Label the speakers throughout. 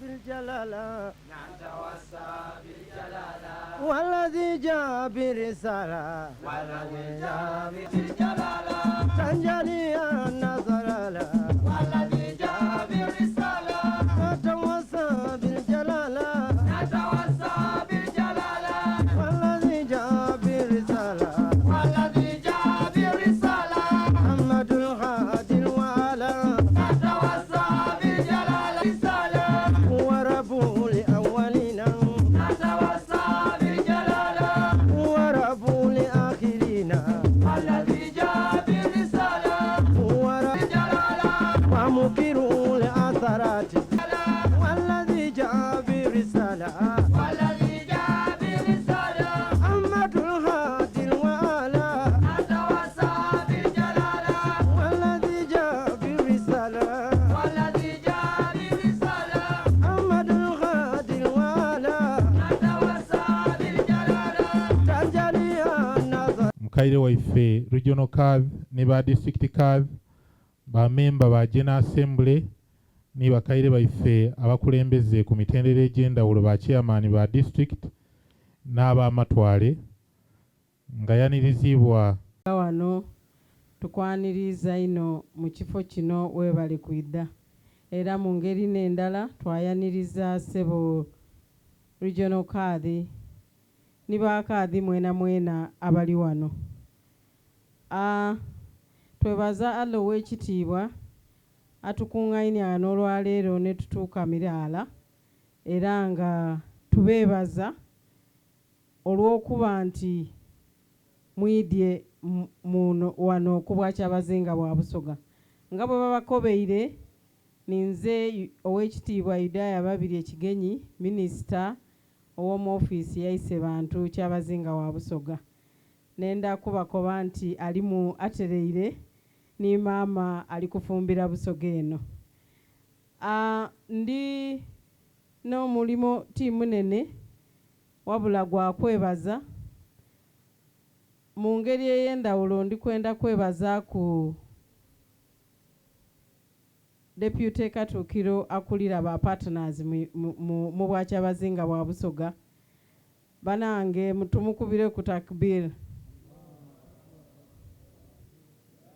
Speaker 1: بالجلالة والذي جاء برسالة تنجلي النظر له والذي جاء برسالة نتوسى بالجلالة والذي جاء برسالة محمد الهادي الوالى ورب لأولنا ورب لآخرين ومكر لأثرات والذي جاء برسالة محمد الهادي الوالى والذي جاء برسالة محمد الهادي الوالى تنجلي النظر
Speaker 2: mukaire waife regional CAV ne ba district CAV ba member ba General Assembly ni bakaire baife abakulembeze ku mitendera egy'endawulo ba chairman ba district n'abamatwale nga yanirizibwa
Speaker 3: wano tukwaniriza ino mu kifo kino webali kwidda era mu ngeri n'endala twayaniriza sebo regional kadhi ni bakadhi mwena abali wano. Twebaza Allah w'ekitiibwa atukungaine ano olwaleero ne tutuuka Miraala era nga tubeebaza olw'okuba nti mwidye muno wano ku Bwakyabazinga bwa Busoga nga bwe babakobeire ninze ow'ekitiibwa Idaya Babiri Ekigenyi minisita ow'omu ofiisi yaise bantu Kyabazinga wa Busoga nenda kubakoba nti alimu atereire ni mama alikufumbira Busoga eno. Ndi no mulimo timu nene wabula gwa kwebaza mu ngeri ey'endawulo ndi kwenda kwebaza ku Deputy Katukiro akulira ba partners mu Bwakyabazinga bwa Busoga banange mutumukubire ku takbir.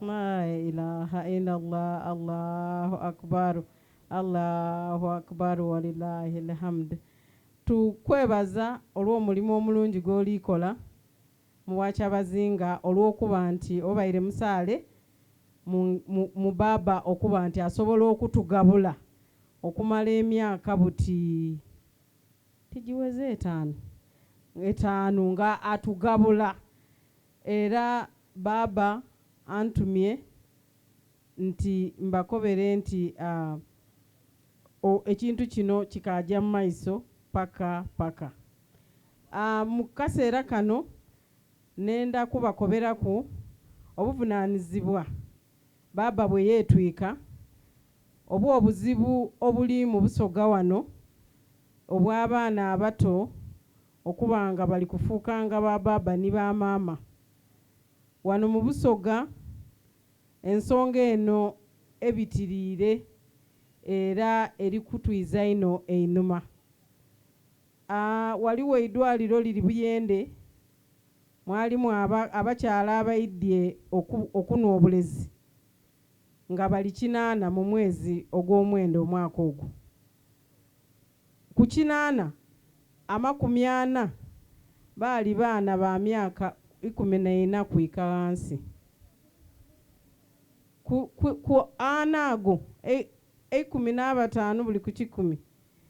Speaker 3: La ilaha illallah Allahu akbar Allahu akbar walillahi alhamd. Tukwebaza olw'omulimu omulungi gw'olikola mu Bwakyabazinga olw'okuba nti obaire musaale mu baba okuba nti asobola okutugabula okumala emyaka buti tigiweze etaano nga atugabula era baba antumye nti mbakobere nti ekintu kino kikajja mu maiso paka mu kaseera kano nenda kubakoberaku obuvunaanyizibwa baba bwe yeetwika oba obuzibu obuli mu Busoga wano obw'abaana abato okuba nga bali kufuuka nga ba baba ni ba maama wano mu Busoga. Ensonga eno ebitiriire era erikutwiza ino einuma. Waliwo eddwaliro liri Buyende mwalimu abakyala abaidye okunwa obulezi nga bali 8 mu mwezi ogw'omwenda omwaka ogwo. Ku 8 40 baali baana ba myaka 14 kwika wansi. Ku anago 15 buli ku 10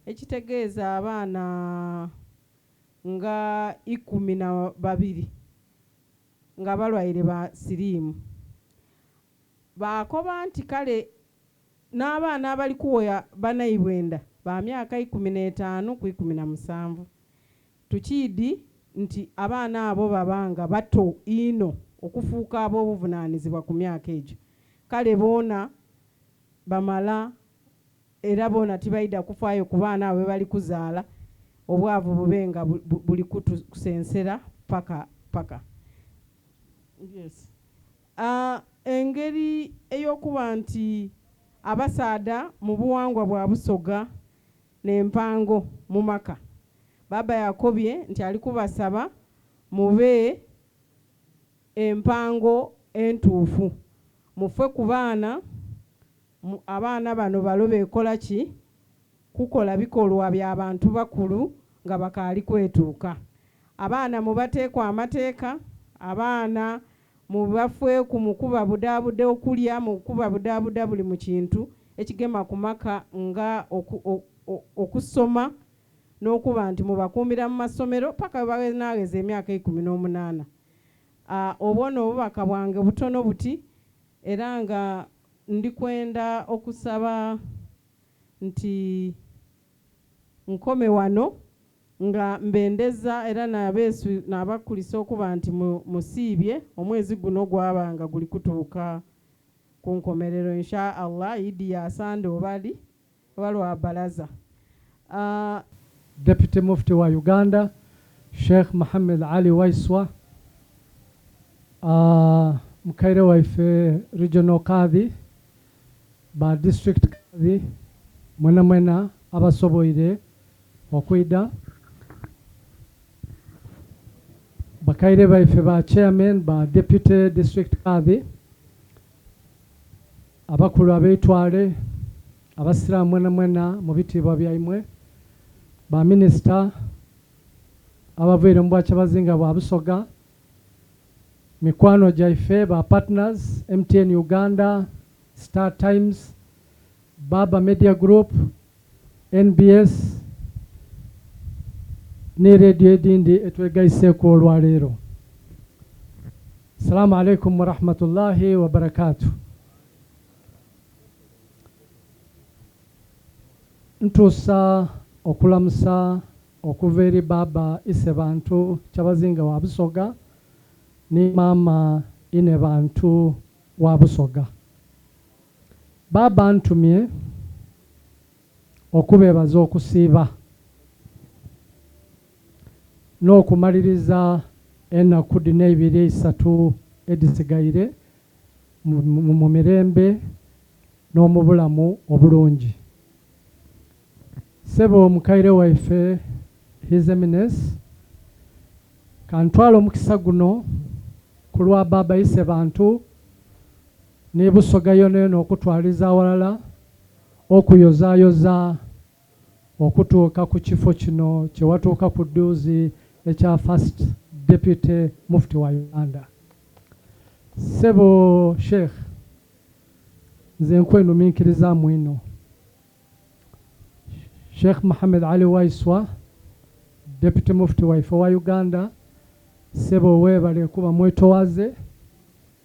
Speaker 3: ekitegeeza abaana nga 12 nga balwaire ba siriimu. Bakoba nti kale n'abaana abali kuwoya banayibwenda ba myaka 15 ku 17 tukiidi nti abaana abo babanga bato ino okufuuka ab'obuvunaanyizibwa ku myaka egyo. Kale boona bamala era boona tibaida kufaayo ku baana abo bali kuzaala obwavu bubenga buli kutusensera paka. Yes. Engeri eyokuba nti abasaada mu buwangwa bwa Busoga n'empango mu maka. Baba yakobye nti ali kubasaba mube empango entuufu, mufe ku baana. Abaana bano balobe ekola ki kukola bikolwa by'abantu bakulu nga bakaali kwetuuka. Abaana mubateekwa amateeka, abaana mubafwe ku mukuba budaabude okulya, mukuba budaabuda buli mu kintu ekigema ku maka nga okusoma n'okuba nti mubakuumira mu masomero paka bawenaaweza emyaka 18. Obwo n'obubaka bwange butono buti, era nga ndikwenda okusaba nti nkome wano nga mbendeza era n'abeesu n'abakulisa okuba nti musiibye omwezi guno gwabanga guli kutuuka ku nkomerero insha Allah. Idi ya Sande obali walwa balaza.
Speaker 4: Deputy Mufti wa Uganda Sheikh Muhammad Ali Waiswa, mukaire waife regional kadhi ba district kadhi mwena abasoboire okwida, bakaire baife ba chairman ba deputy district kadhi, abakulu abeitwale abasiramu mwena mu bitibwa byaimwe, ba minister abavuire mu bwakyabazinga bwa Busoga, mikwano jaife ba partners MTN Uganda, Star Times, Baba Media Group, NBS ne radio edindi etwegaiseko olwaleero. Assalamu alaikum wa rahmatullahi wa barakatuh. Ntuusa okulamusa okuva eri Baba ise bantu kyabazinga wa Busoga ni mama ine bantu wa Busoga. Baba ntumye okubebaza okusiiba n'okumaliriza ennaku 2-3 edisigaire mu mirembe n'omu bulamu obulungi. Sebo mukaire waife His Eminence kantwala omukisa guno kulwa Baba ise bantu ne Busoga yona okutwaliza awalala okuyozayoza okutuuka ku kifo kino kyewatuuka ku dduuzi ekya First Deputy Mufti wa Uganda. Sebo Sheikh, nze nkwenuminkiriza mwino. Sheikh Muhammad Ali Waiswa, Deputy Mufti waife wa Uganda, sebo webale kuba mwetowaze,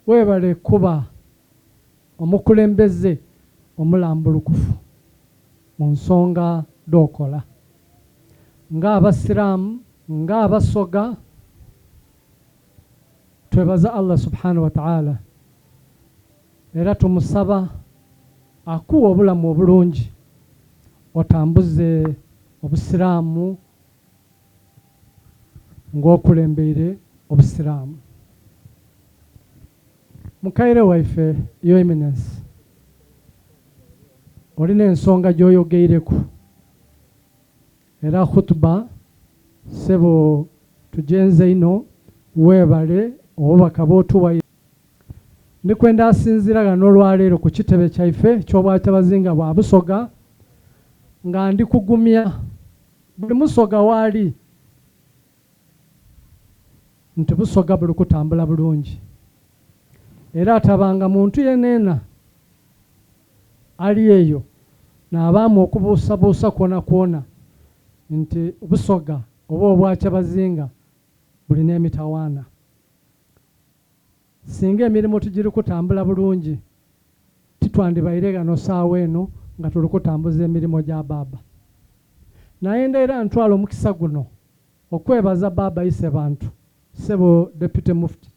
Speaker 4: webale kuba omukulembeze omulambulukufu mu nsonga dokola. Nga abasiramu, nga abasoga, twebaza Allah subhanahu wa ta'ala. Era tumusaba akuwa obulamu obulungi otambuze obusiramu ng'okulembeire obusiramu. Mukaire waife Your Eminence, olina ensonga gy'oyogeireku era khutuba sebo tujenze ino webale obubaka bw'otuwaire. Ndikwenda asinziraga n'olwaleero ku kitebe kyaife ky'obwakyabazinga bwa Busoga nga ndi kugumya buli Musoga waali nti Busoga buli kutambula bulungi, era atabanga muntu yenena ali eyo n'abaamu okubuusabuusa kwona nti Busoga oba obwakyabazinga bulina emitawaana. Singa emirimu tugiri kutambula bulungi titwandibaire gano saawa eno nga tuli kutambuza emirimu gya Baba. Naye era ntwala omukisa guno okwebaza Baba ise bantu sebo Deputy Mufti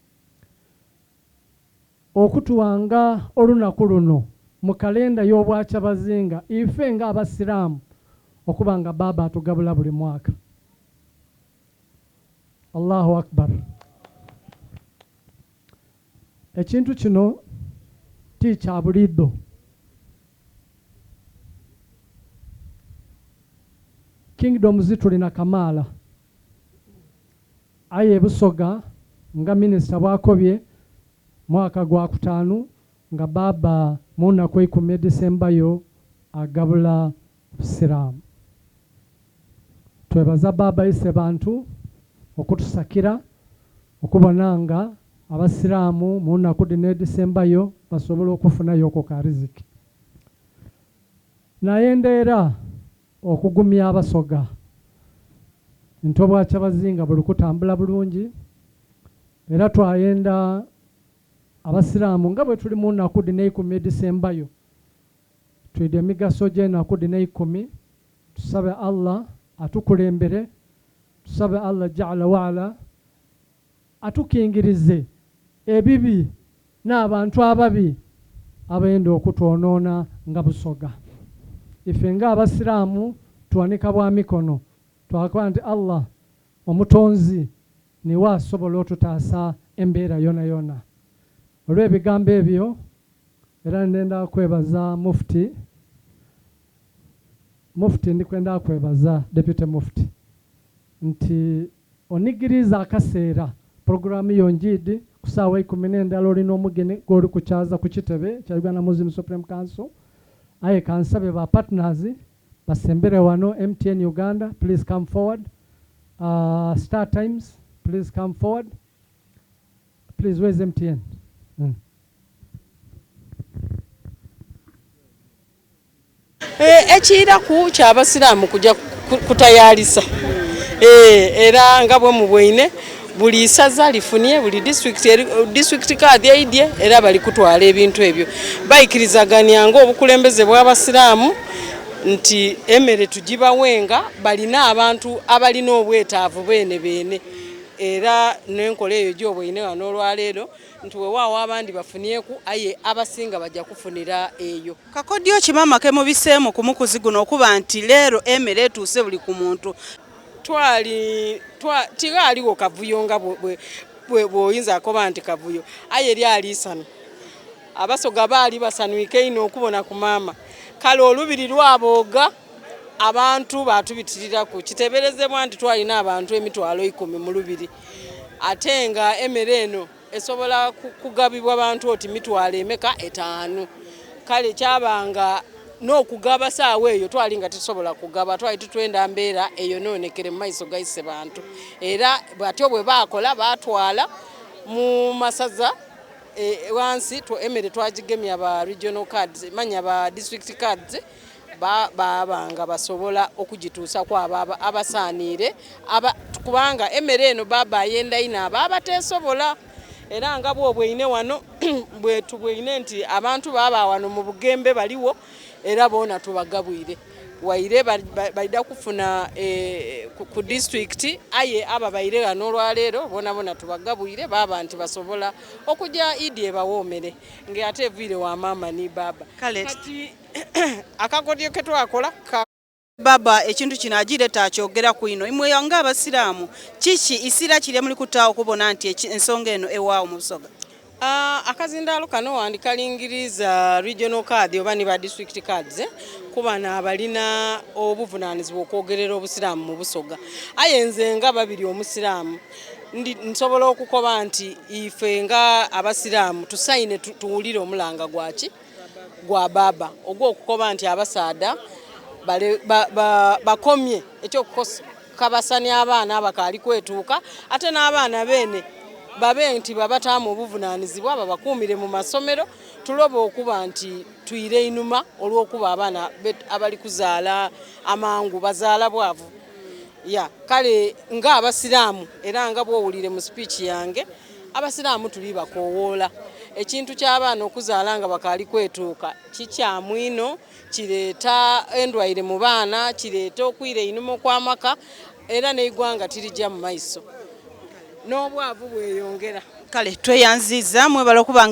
Speaker 4: okutuwanga olunaku luno mu kalenda y'obwakyabazinga ife nga abasiraamu okuba nga Baba atugabula buli mwaka. Allahu Akbar. Ekintu kino ti kya bulido. kingdoms tulina Kamala aye Busoga nga minisita bwakobye mwaka gwa 5 nga baba muna kwa 10 December yo agabula Busiramu. Twebaza baba ise bantu okutusakira okubonanga abasiramu muna ku December yo basobola okufuna yoko ka riziki. Nayendera okugumya Abasoga ntobwa kyabazinga buli kutambula bulungi era twayenda abasiramu nga bwe tuli mu naku 10 December yo twide emigaso gye naku 10 tusabe Allah atukulembere tusabe Allah ja'ala wa'ala atukingirize ebibi n'abantu ababi abayenda okutwonoona nga Busoga. Ife nga abasiramu tuwanika bwa mikono twakola nti Allah omutonzi niwe asobola otutaasa embeera yona yona. Olw'ebigambo ebyo era ndenda kwebaza mufti ndikwenda kwebaza deputy mufti nti onigiriza akaseera programu yonjidi kusaawa 10 olina omugene goli kukyaza ku kitebe kya Uganda Muslim Supreme Council aye kansabe ba partners basembere wano MTN Uganda, please come forward. Star Times, please come forward. Please, where's MTN?
Speaker 3: Ekira ku kyabasiramu kujja kutayalisa era nga bwe mubwine buli saza lifunye buli district card yaidye era bali kutwala ebintu ebyo bayikirizaganya ngo obukulembeze bw'abasiramu nti emere tugibawenga balina abantu abalina obwetaavu bene era n'enkola eyo gy'obwine wano olwaleero nti weewaawo abandi bafunyeku aye abasinga bajja kufunira eyo.
Speaker 5: Kakodyo kimama ke mubiseemu ku mukuzi guno okuba nti leero emere etuuse buli ku muntu tigaaliwo kavuyo nga bw'oyinza akoba nti kavuyo aye lyali isano Abasoga baali basanwike ino okubona ku maama kale olubiri lwabooga abantu batubitirira ku kiteberezebwa nti twalina abantu emitwalo 10 mu lubiri ate nga emere eno esobola kugabibwa abantu oti mitwalo emeka 5 kale kyabanga n'okugaba saawa eyo twali nga tusobola kugaba twali tutwenda mbeera eyo noonekere mu maiso gaise bantu era batyo bwe baakola baatwala mu masaza wansi emere twagigemya ba regional cards manya ba district cards babanga basobola okugituusa ku abasaaniire kubanga emere eno baba ayenda ina abateesobola era nga bw'obwine wano bwetubwine nti abantu baba wano mu bugembe baliwo era boona tubagabwire waire balida kufuna ku district aye aba baire wano olwaleero boona tubagabwire baba nti basobola okujja idi ebawoomere ng'ate evire wa maama ni baba kati akakodyo ke twakola baba ekintu kino agireta akyogera ku ino imwe nga abasiraamu kiki isira kiri muli kutaawo okubona nti ensonga eno ewaawo mu Busoga. Akazindaalo kano wandikalingiriza regional card oba ni ba district cards kuba n'abalina obuvunaanyizibwa okwogerera obusiraamu mu Busoga aye nze nga babiri omusiraamu nsobola okukoba nti ife nga abasiraamu tusayine tuwulire omulanga gwa baba ogw'okukoba nti abasaada bakomye ekyokukabasanya abaana abakaali kwetuuka ate n'abaana beene babe nti babataamu obuvunaanyizibwa babakuumire mu masomero tuloba okuba nti tuyire inuma olw'okuba abaana abali kuzaala amangu bazaala bwavu kale nga abasiraamu era nga bw'owulire mu speech yange abasiraamu tuli bakoowoola ekintu ky'abaana okuzaala nga bakaali kwetuuka kikyamu ino kireeta endwaire mu baana kireeta okwira einuma okw'amaka era n'eggwanga tirijja mu maiso n'obwavu bweyongera. Kale tweyanziza mwebala okuba